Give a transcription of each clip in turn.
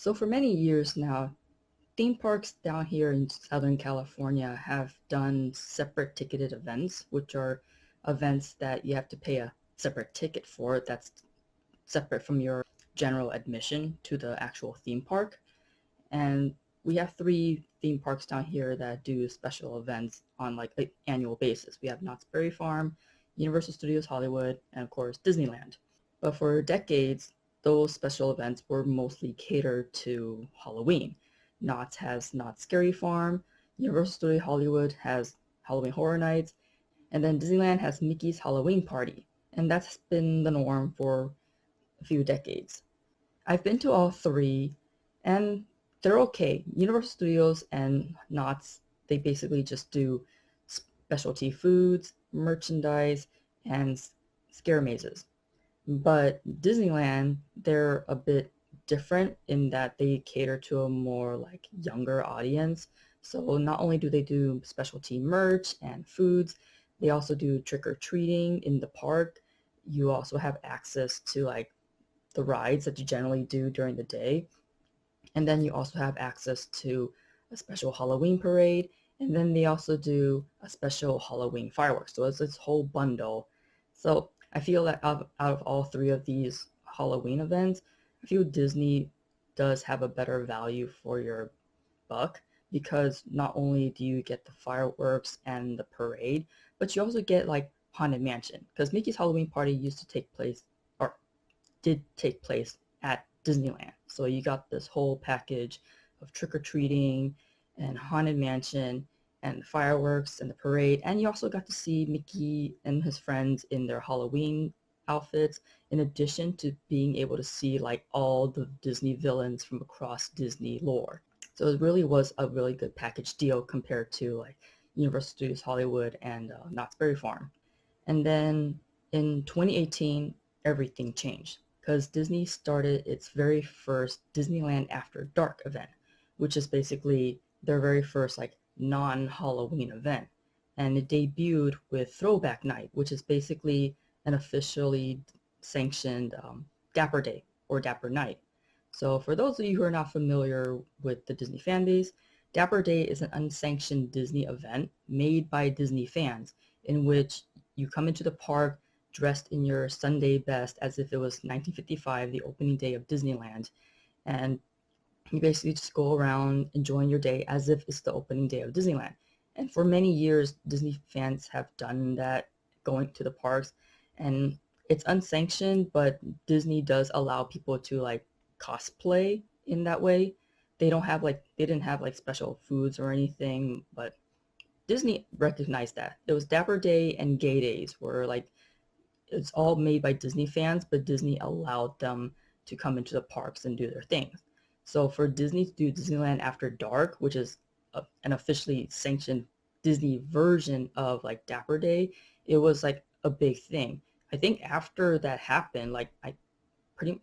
So for many years now, theme parks down here in Southern California have done separate ticketed events, which are events that you have to pay a separate ticket for that's separate from your general admission to the actual theme park. And we have three theme parks down here that do special events on like an annual basis. We have Knott's Berry Farm, Universal Studios Hollywood, and of course Disneyland. But for decades, those special events were mostly catered to Halloween. Knott's has Knott's Scary Farm, Universal Studios Hollywood has Halloween Horror Nights, and then Disneyland has Mickey's Halloween Party. And that's been the norm for a few decades. I've been to all three, and they're okay. Universal Studios and Knott's, they basically just do specialty foods, merchandise, and scare mazes. But Disneyland, they're a bit different in that they cater to a more like younger audience. So not only do they do specialty merch and foods, they also do trick-or-treating in the park. You also have access to like the rides that you generally do during the day. And then you also have access to a special Halloween parade. And then they also do a special Halloween fireworks. So it's this whole bundle. So I feel that out of all three of these Halloween events, I feel Disney does have a better value for your buck because not only do you get the fireworks and the parade, but you also get like Haunted Mansion because Mickey's Halloween Party used to take place or did take place at Disneyland. So you got this whole package of trick-or-treating and Haunted Mansion and the fireworks and the parade. And you also got to see Mickey and his friends in their Halloween outfits, in addition to being able to see like all the Disney villains from across Disney lore. So it really was a really good package deal compared to like Universal Studios Hollywood and Knott's Berry Farm. And then in 2018, everything changed because Disney started its very first Disneyland After Dark event, which is basically their very first like non-Halloween event. And it debuted with Throwback Night, which is basically an officially sanctioned Dapper Day or Dapper Night. So for those of you who are not familiar with the Disney fan base, Dapper Day is an unsanctioned Disney event made by Disney fans in which you come into the park dressed in your Sunday best as if it was 1955, the opening day of Disneyland. And you basically just go around enjoying your day as if it's the opening day of Disneyland. And for many years, Disney fans have done that, going to the parks. And it's unsanctioned, but Disney does allow people to like cosplay in that way. They didn't have like special foods or anything, but Disney recognized that. It was Dapper Day and Gay Days where like it's all made by Disney fans, but Disney allowed them to come into the parks and do their things. So for Disney to do Disneyland After Dark, which is an officially sanctioned Disney version of like Dapper Day, it was like a big thing. I think after that happened, like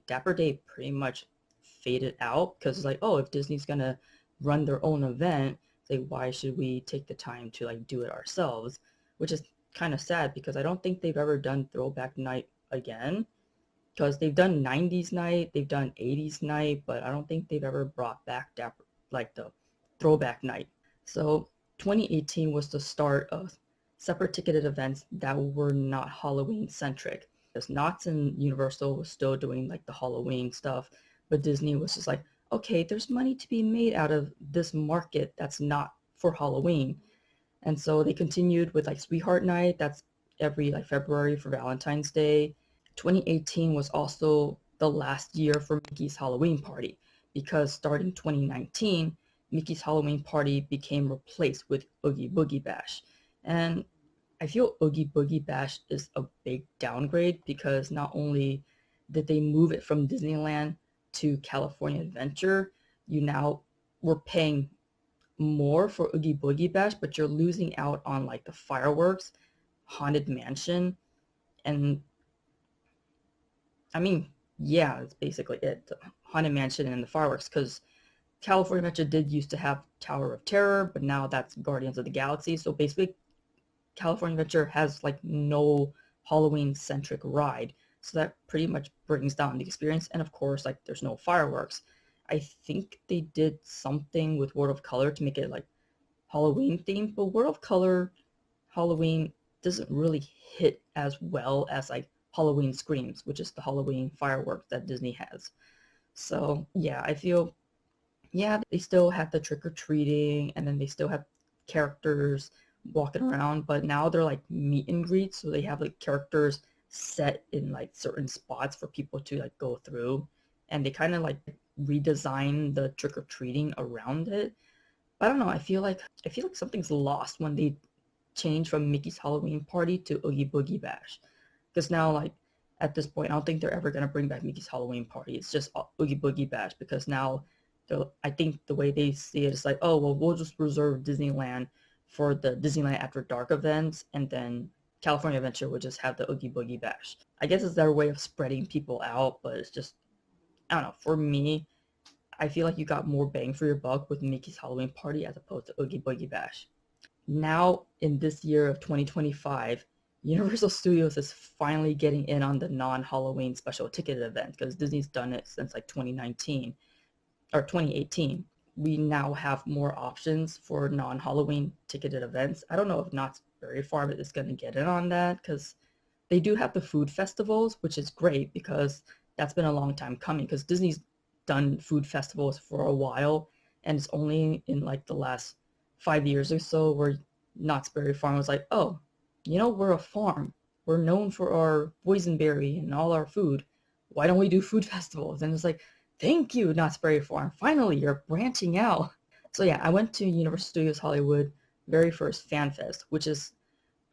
Dapper Day pretty much faded out because it's like, oh, if Disney's gonna run their own event, like why should we take the time to like do it ourselves? Which is kind of sad because I don't think they've ever done Throwback Night again. Because they've done 90s night, they've done 80s night, but I don't think they've ever brought back Dapper, like the Throwback Night. So 2018 was the start of separate ticketed events that were not Halloween centric. Because Knott's and Universal was still doing like the Halloween stuff, but Disney was just like, okay, there's money to be made out of this market that's not for Halloween. And so they continued with like Sweetheart Night, that's every like February for Valentine's Day. 2018 was also the last year for Mickey's Halloween Party because starting 2019, Mickey's Halloween Party became replaced with Oogie Boogie Bash. And I feel Oogie Boogie Bash is a big downgrade because not only did they move it from Disneyland to California Adventure, you now were paying more for Oogie Boogie Bash, but you're losing out on like the fireworks, Haunted Mansion, and I mean, yeah, that's basically it. The Haunted Mansion and the fireworks, because California Adventure did used to have Tower of Terror, but now that's Guardians of the Galaxy. So basically, California Adventure has like no Halloween-centric ride. So that pretty much brings down the experience. And of course, like there's no fireworks. I think they did something with World of Color to make it like Halloween themed, but World of Color Halloween doesn't really hit as well as like Halloween Screams, which is the Halloween fireworks that Disney has. So yeah, I feel yeah, they still have the trick or treating and then they still have characters walking around, but now they're like meet and greets, so they have like characters set in like certain spots for people to like go through, and they kind of like redesign the trick or treating around it. But I don't know, I feel like something's lost when they change from Mickey's Halloween Party to Oogie Boogie Bash. Because now, like, at this point, I don't think they're ever going to bring back Mickey's Halloween Party. It's just Oogie Boogie Bash because now, I think the way they see it is like, oh, well, we'll just reserve Disneyland for the Disneyland After Dark events, and then California Adventure would just have the Oogie Boogie Bash. I guess it's their way of spreading people out, but it's just, I don't know. For me, I feel like you got more bang for your buck with Mickey's Halloween Party as opposed to Oogie Boogie Bash. Now, in this year of 2025, Universal Studios is finally getting in on the non-Halloween special ticket event because Disney's done it since like 2019 or 2018. We now have more options for non-Halloween ticketed events. I don't know if Knott's Berry Farm is going to get in on that because they do have the food festivals, which is great because that's been a long time coming because Disney's done food festivals for a while, and it's only in like the last 5 years or so where Knott's Berry Farm was like, oh, we're a farm. We're known for our boysenberry and all our food. Why don't we do food festivals? And it's like, thank you, Knott's Berry Farm. Finally, you're branching out. So yeah, I went to Universal Studios Hollywood very first Fan Fest, which is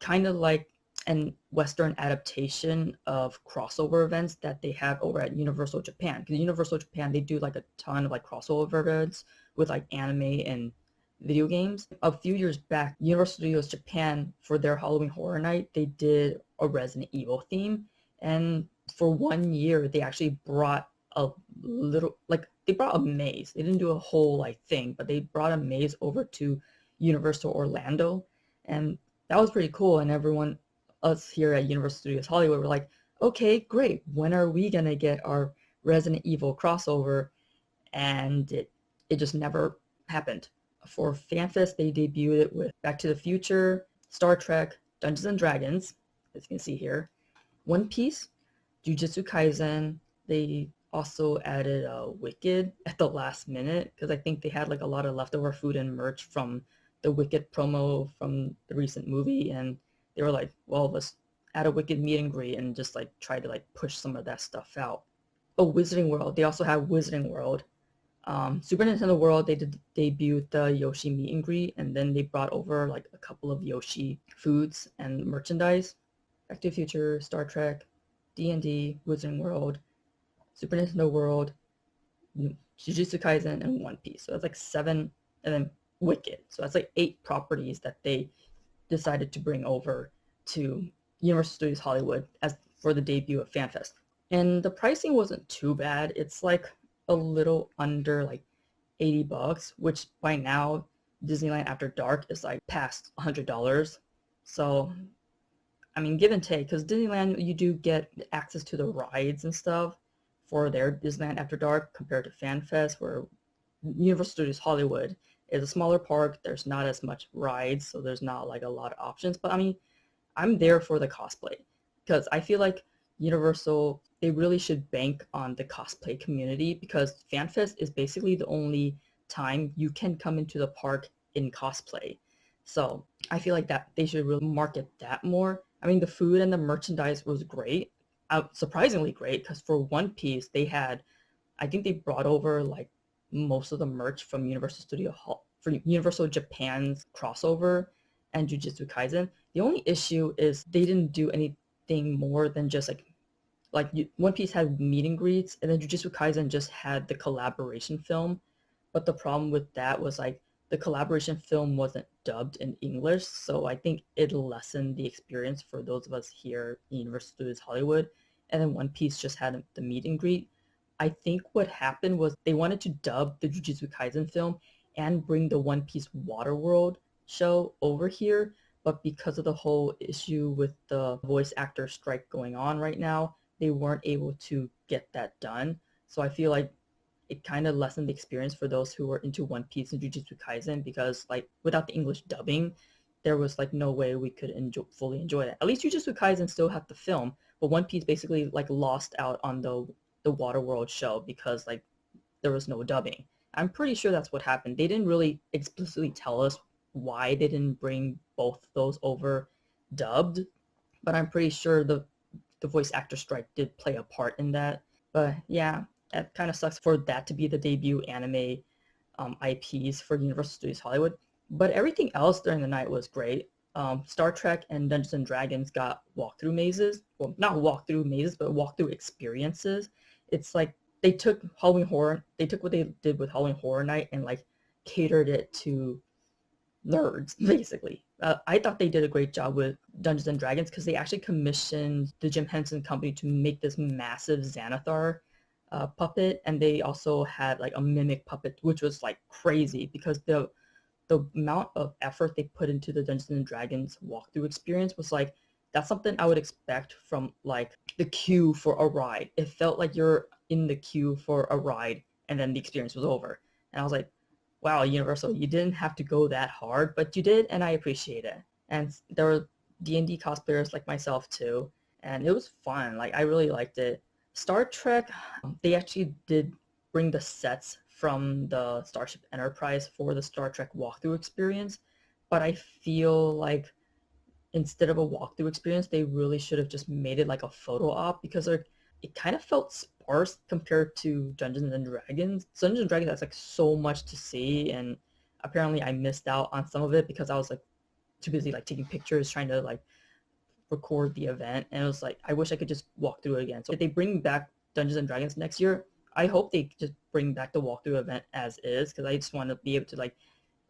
kind of like an Western adaptation of crossover events that they have over at Universal Japan. Because Universal Japan, they do like a ton of like crossover events with like anime and video games. A few years back, Universal Studios Japan, for their Halloween Horror Night, they did a Resident Evil theme. And for 1 year, they actually brought a little, like, they brought a maze. They didn't do a whole like thing, but they brought a maze over to Universal Orlando. And that was pretty cool. And everyone, us here at Universal Studios Hollywood, were like, okay, great. When are we gonna get our Resident Evil crossover? And it just never happened. For FanFest, they debuted it with Back to the Future, Star Trek, Dungeons and Dragons, as you can see here, One Piece, Jujutsu Kaisen. They also added Wicked at the last minute because I think they had like a lot of leftover food and merch from the Wicked promo from the recent movie, and they were like, well, let's add a Wicked meet and greet and just like try to like push some of that stuff out. Oh, Wizarding World. They also have Wizarding World. Super Nintendo World, they did debut the Yoshi meet and greet, and then they brought over like a couple of Yoshi foods and merchandise. Back to the Future, Star Trek, D&D, Wizarding World, Super Nintendo World, Jujutsu Kaisen, and One Piece. So that's like 7, and then Wicked. So that's like 8 properties that they decided to bring over to Universal Studios Hollywood as for the debut of FanFest. And the pricing wasn't too bad. It's like a little under like $80, which by now Disneyland After Dark is like past $100. So I mean, give and take, because Disneyland, you do get access to the rides and stuff for their Disneyland After Dark compared to FanFest, where Universal Studios Hollywood is a smaller park. There's not as much rides, so there's not like a lot of options. But I mean, I'm there for the cosplay because I feel like Universal, they really should bank on the cosplay community because FanFest is basically the only time you can come into the park in cosplay. So I feel like that they should really market that more. I mean, the food and the merchandise was great, surprisingly great, because for One Piece, I think they brought over like most of the merch from Universal Studio Hall for Universal Japan's crossover and Jujutsu Kaisen. The only issue is they didn't do anything more than just One Piece had meet and greets, and then Jujutsu Kaisen just had the collaboration film. But the problem with that was like the collaboration film wasn't dubbed in English, so I think it lessened the experience for those of us here in Universal Studios Hollywood. And then One Piece just had the meet and greet. I think what happened was they wanted to dub the Jujutsu Kaisen film and bring the One Piece Waterworld show over here, but because of the whole issue with the voice actor strike going on right now, they weren't able to get that done. So I feel like it kind of lessened the experience for those who were into One Piece and Jujutsu Kaisen, because like without the English dubbing, there was like no way we could fully enjoy it. At least Jujutsu Kaisen still had the film, but One Piece basically like lost out on the Waterworld show because like there was no dubbing. I'm pretty sure that's what happened. They didn't really explicitly tell us why they didn't bring both those over dubbed, but I'm pretty sure the voice actor strike did play a part in that. But yeah, it kind of sucks for that to be the debut anime IPs for Universal Studios Hollywood. But everything else during the night was great. Star Trek and Dungeons and Dragons got walkthrough mazes. Well, not walkthrough mazes, but walkthrough experiences. It's like they took Halloween Horror. They took what they did with Halloween Horror Night and like catered it to nerds, basically. I thought they did a great job with Dungeons and Dragons because they actually commissioned the Jim Henson Company to make this massive Xanathar puppet, and they also had like a mimic puppet, which was like crazy because the amount of effort they put into the Dungeons and Dragons walkthrough experience was like, that's something I would expect from like the queue for a ride. It felt like you're in the queue for a ride and then the experience was over. And I was like, wow, Universal, you didn't have to go that hard, but you did, and I appreciate it. And there were D&D cosplayers like myself too, and it was fun. Like, I really liked it. Star Trek, they actually did bring the sets from the Starship Enterprise for the Star Trek walkthrough experience, but I feel like instead of a walkthrough experience, they really should have just made it like a photo op because it kind of felt sparse compared to Dungeons and Dragons. Dungeons and Dragons has like so much to see, and apparently I missed out on some of it because I was like too busy like taking pictures, trying to like record the event, and it was like I wish I could just walk through it again. So if they bring back Dungeons and Dragons next year, I hope they just bring back the walkthrough event as is, because I just want to be able to like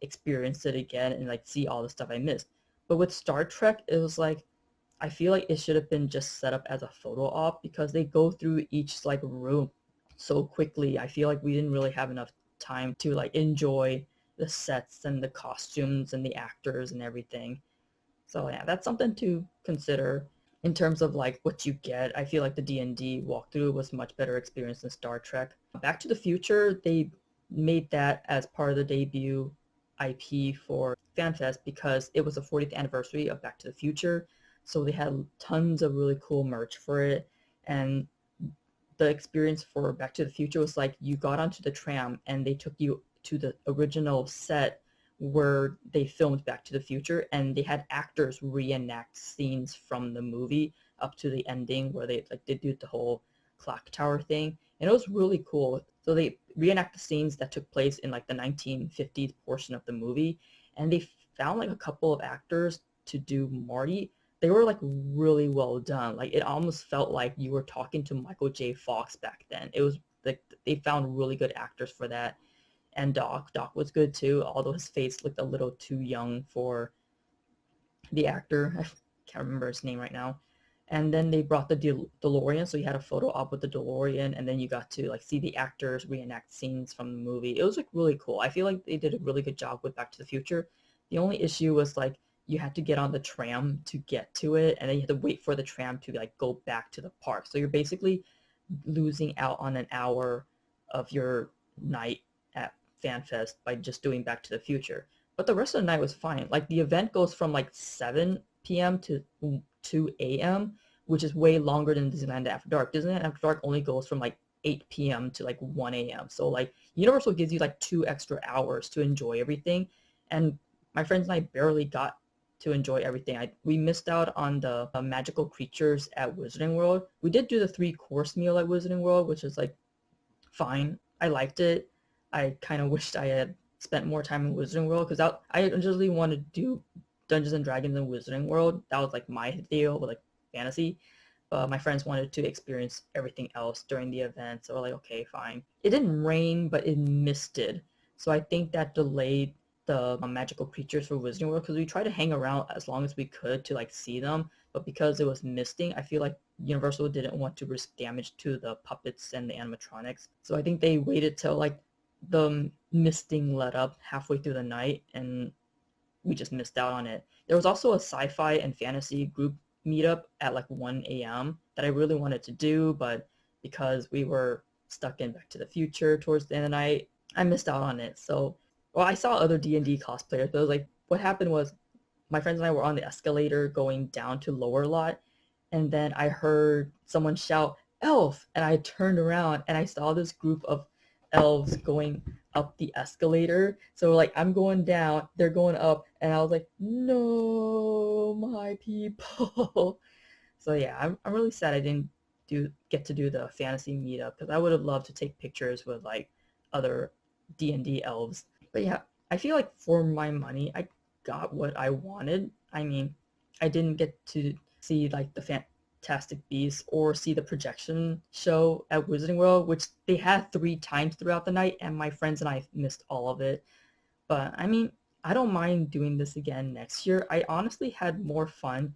experience it again and like see all the stuff I missed. But with Star Trek, it was like I feel like it should have been just set up as a photo op because they go through each like room so quickly. I feel like we didn't really have enough time to like enjoy the sets and the costumes and the actors and everything. So yeah, that's something to consider in terms of like what you get. I feel like the D&D walkthrough was much better experience than Star Trek. Back to the Future, they made that as part of the debut IP for FanFest because it was the 40th anniversary of Back to the Future. So they had tons of really cool merch for it. And the experience for Back to the Future was like you got onto the tram and they took you to the original set where they filmed Back to the Future, and they had actors reenact scenes from the movie up to the ending where they did the whole clock tower thing, and it was really cool. So they reenact the scenes that took place in like the 1950s portion of the movie, and they found like a couple of actors to do Marty. They were like really well done. Like it almost felt like you were talking to Michael J. Fox back then. It was like they found really good actors for that. And Doc was good too, although his face looked a little too young for the actor. I can't remember his name right now. And then they brought the DeLorean, so you had a photo op with the DeLorean, and then you got to like see the actors reenact scenes from the movie. It was like really cool. I feel like they did a really good job with Back to the Future. The only issue was like you had to get on the tram to get to it, and then you had to wait for the tram to like go back to the park. So you're basically losing out on an hour of your night at FanFest by just doing Back to the Future. But the rest of the night was fine. Like the event goes from like 7 p.m. to 2 a.m., which is way longer than Disneyland After Dark. Disneyland After Dark only goes from like 8 p.m. to like 1 a.m. So like Universal gives you like 2 extra hours to enjoy everything. And my friends and I barely got to enjoy everything. We missed out on the magical creatures at Wizarding World. We did do the 3-course meal at Wizarding World, which is like fine. I liked it. I kind of wished I had spent more time in Wizarding World because I usually want to do Dungeons and Dragons in Wizarding World. That was like my deal with like fantasy. But my friends wanted to experience everything else during the event, so we're like, okay, fine. It didn't rain, but it misted. So I think that delayed the magical creatures for Wizarding World because we tried to hang around as long as we could to like see them, but because it was misting, I feel like Universal didn't want to risk damage to the puppets and the animatronics. So I think they waited till like the misting let up halfway through the night, and we just missed out on it. There was also a sci-fi and fantasy group meetup at like 1 a.m. that I really wanted to do, but because we were stuck in Back to the Future towards the end of the night. I missed out on it. So, well, I saw other D&D cosplayers, but it was like, what happened was my friends and I were on the escalator going down to lower lot, and then I heard someone shout, "Elf!" And I turned around and I saw this group of elves going up the escalator. So like I'm going down, they're going up, and I was like, "No, my people." So yeah, I'm really sad I didn't get to do the fantasy meetup because I would have loved to take pictures with like other D&D elves. But yeah, I feel like for my money, I got what I wanted. I mean, I didn't get to see like the Fantastic Beasts or see the projection show at Wizarding World, which they had 3 times throughout the night, and my friends and I missed all of it. But I mean, I don't mind doing this again next year. I honestly had more fun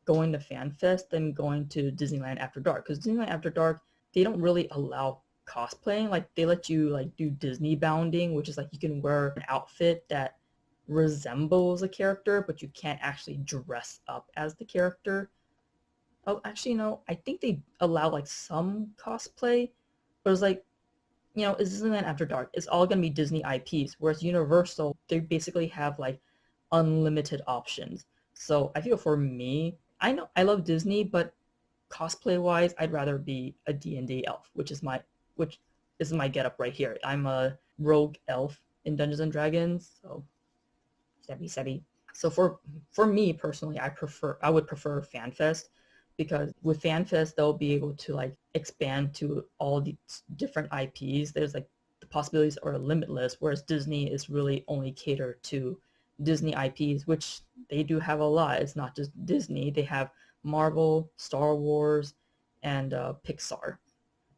going to FanFest than going to Disneyland After Dark, because Disneyland After Dark, they don't really allow cosplaying. Like they let you like do Disney bounding, which is like you can wear an outfit that resembles a character, but you can't actually dress up as the character. Oh, actually, no, I think they allow like some cosplay, but it's like, it's Disneyland After Dark. It's all gonna be Disney IPs, whereas Universal, they basically have like unlimited options. So I feel for me, I know I love Disney, but cosplay wise, I'd rather be a D&D elf, which is my getup right here. I'm a rogue elf in Dungeons and Dragons, so savvy. So for me personally, I would prefer FanFest, because with FanFest they'll be able to like expand to all the different IPs. There's like the possibilities are limitless, whereas Disney is really only catered to Disney IPs, which they do have a lot. It's not just Disney. They have Marvel, Star Wars, and Pixar.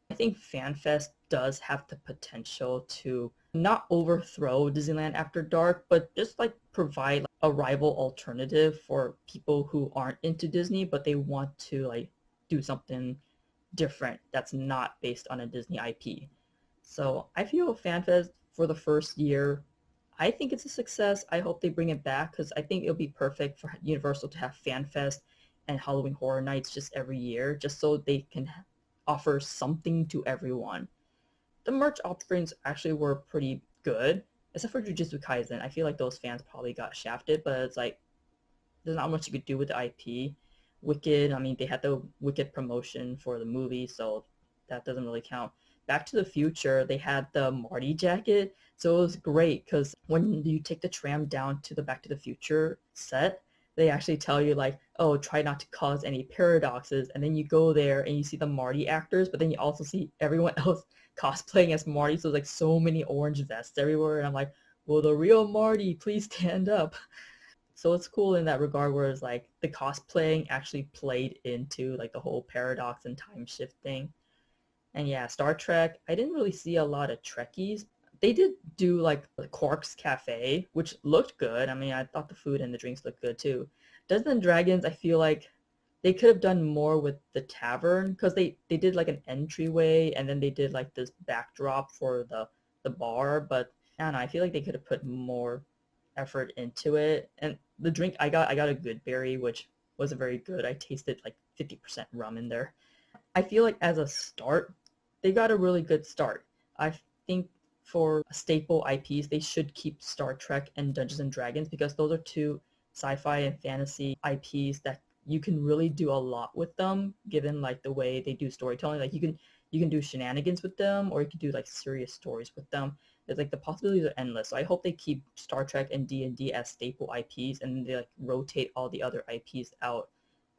I think FanFest does have the potential to not overthrow Disneyland After Dark, but just like provide a rival alternative for people who aren't into Disney, but they want to like do something different that's not based on a Disney IP. So I feel FanFest for the first year, I think it's a success. I hope they bring it back because I think it'll be perfect for Universal to have FanFest and Halloween Horror Nights just every year, just so they can offer something to everyone. The merch offerings actually were pretty good, except for Jujutsu Kaisen. I feel like those fans probably got shafted, but it's like there's not much you could do with the IP. Wicked, I mean, they had the Wicked promotion for the movie, so that doesn't really count. Back to the Future, they had the Marty jacket, so it was great because when you take the tram down to the Back to the Future set, they actually tell you like, oh, try not to cause any paradoxes, and then you go there and you see the Marty actors, but then you also see everyone else cosplaying as Marty, so there's like so many orange vests everywhere, and I'm like, will the real Marty please stand up? So it's cool in that regard, where it's like the cosplaying actually played into like the whole paradox and time shift thing. And yeah, Star Trek, I didn't really see a lot of Trekkies. They did do like the Quark's Cafe, which looked good. I mean, I thought the food and the drinks looked good too. Dungeons and Dragons, I feel like they could have done more with the tavern, because they did like an entryway and then they did like this backdrop for the bar, but I don't know, I feel like they could have put more effort into it. And the drink I got a good berry, which wasn't very good. I tasted like 50% rum in there. I feel like as a start, they got a really good start. I think for staple IPs, they should keep Star Trek and Dungeons and Dragons, because those are two sci-fi and fantasy IPs that you can really do a lot with them, given like the way they do storytelling. Like you can do shenanigans with them, or you can do like serious stories with them. It's like the possibilities are endless. So I hope they keep Star Trek and D&D as staple IPs, and they like rotate all the other IPs out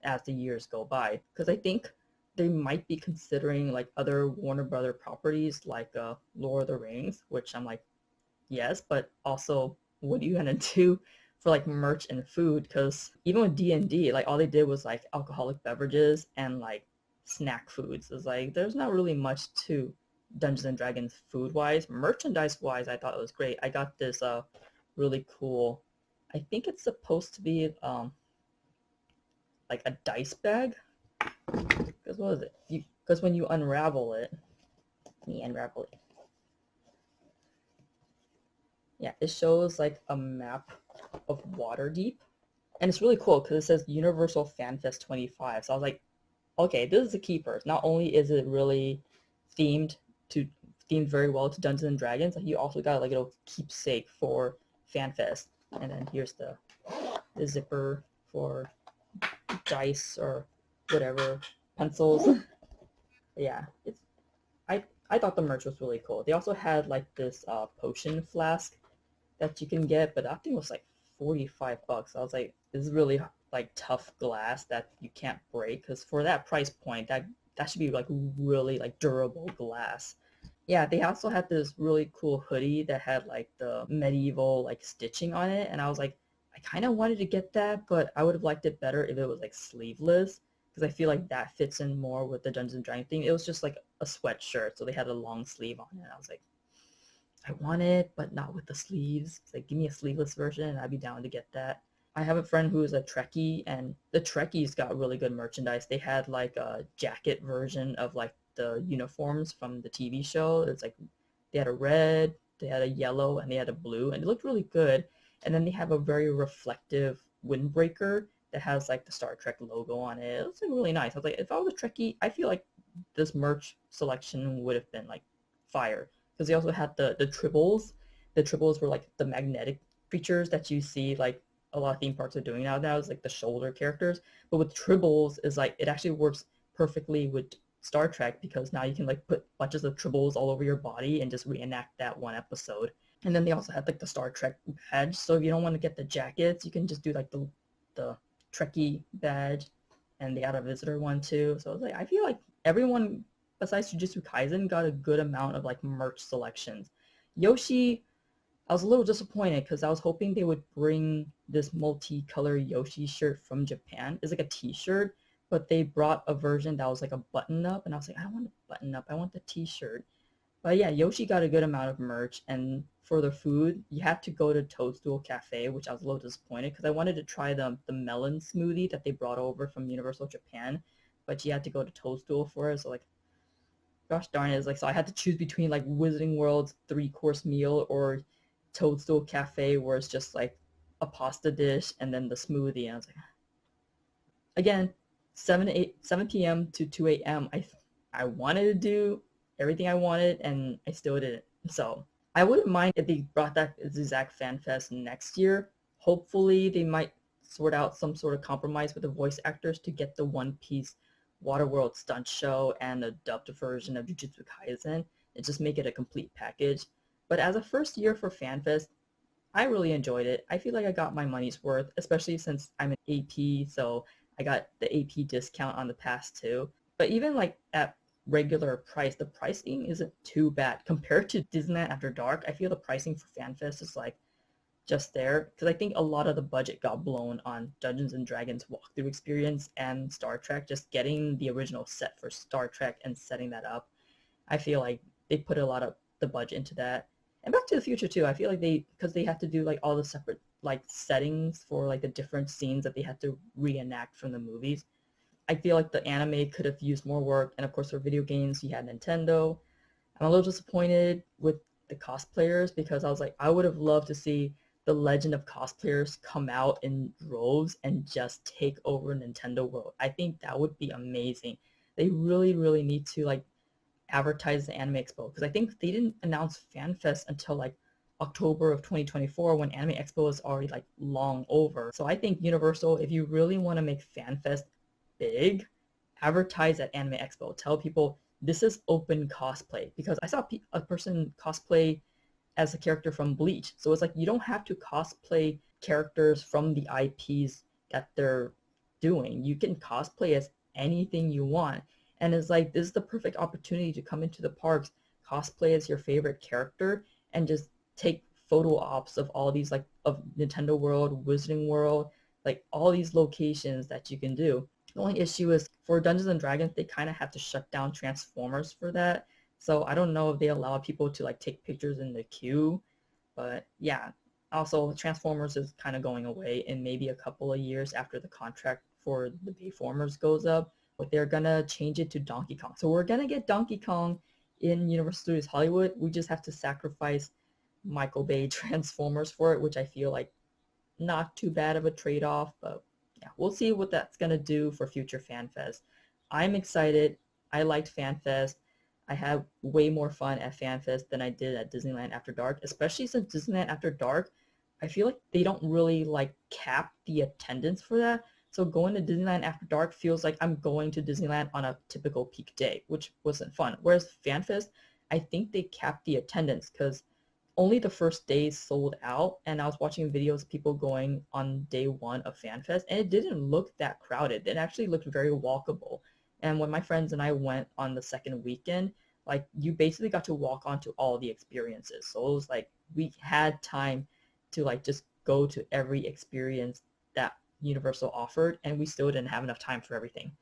as the years go by. Because I think they might be considering like other Warner Brother properties like Lord of the Rings, which I'm like, yes, but also what are you gonna do for like merch and food? Because even with D&D, like all they did was like alcoholic beverages and like snack foods. It's like there's not really much to Dungeons and Dragons food wise. Merchandise wise, I thought it was great. I got this really cool, I think it's supposed to be like a dice bag. Because what was it? Because when you unravel it, let me unravel it. Yeah, it shows like a map of Waterdeep, and it's really cool because it says Universal FanFest 25. So I was like, okay, this is a keeper. Not only is it really themed to themed very well to Dungeons and Dragons. He also got like a little keepsake for FanFest, and then here's the zipper for dice or whatever, pencils. Yeah, it's I thought the merch was really cool. They also had like this potion flask that you can get, but that thing was like $45. I was like, this is really like tough glass that you can't break, because for that price point, that should be like really like durable glass. Yeah, they also had this really cool hoodie that had like the medieval like stitching on it, and I was like, I kind of wanted to get that, but I would have liked it better if it was like sleeveless, because I feel like that fits in more with the Dungeons and Dragons thing. It was just like a sweatshirt, so they had a long sleeve on it. I was like, I want it, but not with the sleeves. It's like, give me a sleeveless version, and I'd be down to get that. I have a friend who is a Trekkie, and the Trekkies got really good merchandise. They had like a jacket version of like the uniforms from the TV show. It's like they had a red, they had a yellow, and they had a blue, and it looked really good. And then they have a very reflective windbreaker that has like the Star Trek logo on it. It looks like really nice. I was like, if I was a Trekkie, I feel like this merch selection would have been like fire, because they also had the tribbles. The tribbles were like the magnetic creatures that you see like a lot of theme parks are doing now is like the shoulder characters. But with tribbles is like it actually works perfectly with Star Trek, because now you can like put bunches of tribbles all over your body and just reenact that one episode. And then they also had like the Star Trek badge. So if you don't want to get the jackets, you can just do like the Trekkie badge. And they had a visitor one too. So I was like, I feel like everyone besides Jujutsu Kaisen got a good amount of like merch selections. Yoshi, I was a little disappointed because I was hoping they would bring this multicolor Yoshi shirt from Japan. It's like a t-shirt, but they brought a version that was like a button up, and I was like, I don't want a button up, I want the t-shirt. But yeah, Yoshi got a good amount of merch, and for the food, you had to go to Toadstool Cafe, which I was a little disappointed because I wanted to try the melon smoothie that they brought over from Universal Japan, but you had to go to Toadstool for it, so like, gosh darn it, it's like, so I had to choose between like Wizarding World's 3-course meal or Toadstool Cafe, where it's just like a pasta dish and then the smoothie. And I was like, again, 7 p.m. to 2 a.m. I wanted to do everything I wanted, and I still didn't. So I wouldn't mind if they brought that exact fan fest next year. Hopefully they might sort out some sort of compromise with the voice actors to get the One Piece Waterworld stunt show and the dubbed version of Jujutsu Kaisen and just make it a complete package. But as a first year for FanFest, I really enjoyed it. I feel like I got my money's worth, especially since I'm an AP, so I got the AP discount on the pass too. But even like at regular price, the pricing isn't too bad. Compared to Disneyland After Dark, I feel the pricing for FanFest is like just there, because I think a lot of the budget got blown on Dungeons and Dragons walkthrough experience and Star Trek, just getting the original set for Star Trek and setting that up. I feel like they put a lot of the budget into that. And Back to the Future too, I feel like because they had to do like all the separate like settings for like the different scenes that they had to reenact from the movies. I feel like the anime could have used more work, and of course for video games you had Nintendo. I'm a little disappointed with the cosplayers, because I was like, I would have loved to see the legend of cosplayers come out in droves and just take over Nintendo World. I think that would be amazing. They really, really need to like advertise the Anime Expo, because I think they didn't announce FanFest until like October of 2024, when Anime Expo is already like long over. So I think Universal, if you really want to make FanFest big, advertise at Anime Expo. Tell people this is open cosplay, because I saw a person cosplay as a character from Bleach. So it's like you don't have to cosplay characters from the IPs that they're doing. You can cosplay as anything you want. And it's like, this is the perfect opportunity to come into the parks, cosplay as your favorite character, and just take photo ops of all these, like, of Nintendo World, Wizarding World, like all these locations that you can do. The only issue is for Dungeons and Dragons, they kind of have to shut down Transformers for that. So I don't know if they allow people to like take pictures in the queue, but yeah. Also, Transformers is kind of going away in maybe a couple of years after the contract for the Bayformers goes up. But they're gonna change it to Donkey Kong. So we're gonna get Donkey Kong in Universal Studios Hollywood. We just have to sacrifice Michael Bay Transformers for it, which I feel like not too bad of a trade-off, but yeah, we'll see what that's gonna do for future FanFest. I'm excited. I liked FanFest. I had way more fun at FanFest than I did at Disneyland After Dark, especially since Disneyland After Dark, I feel like they don't really like cap the attendance for that. So going to Disneyland After Dark feels like I'm going to Disneyland on a typical peak day, which wasn't fun. Whereas FanFest, I think they capped the attendance because only the first day sold out, and I was watching videos of people going on day one of FanFest, and it didn't look that crowded. It actually looked very walkable. And when my friends and I went on the second weekend, like you basically got to walk onto all the experiences. So it was like we had time to like just go to every experience that Universal offered, and we still didn't have enough time for everything.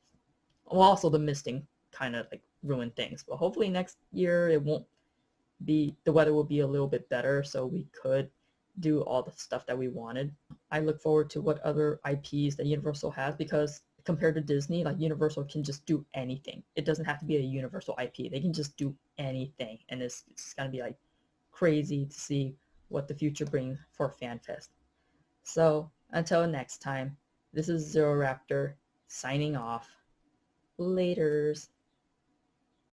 Well, also the misting kind of like ruined things, but hopefully next year it won't be, the weather will be a little bit better so we could do all the stuff that we wanted. I look forward to what other IPs that Universal has, because compared to Disney, like Universal can just do anything. It doesn't have to be a Universal IP. They can just do anything, and it's gonna be like crazy to see what the future brings for FanFest. So until next time, this is Zero Raptor signing off. Laters.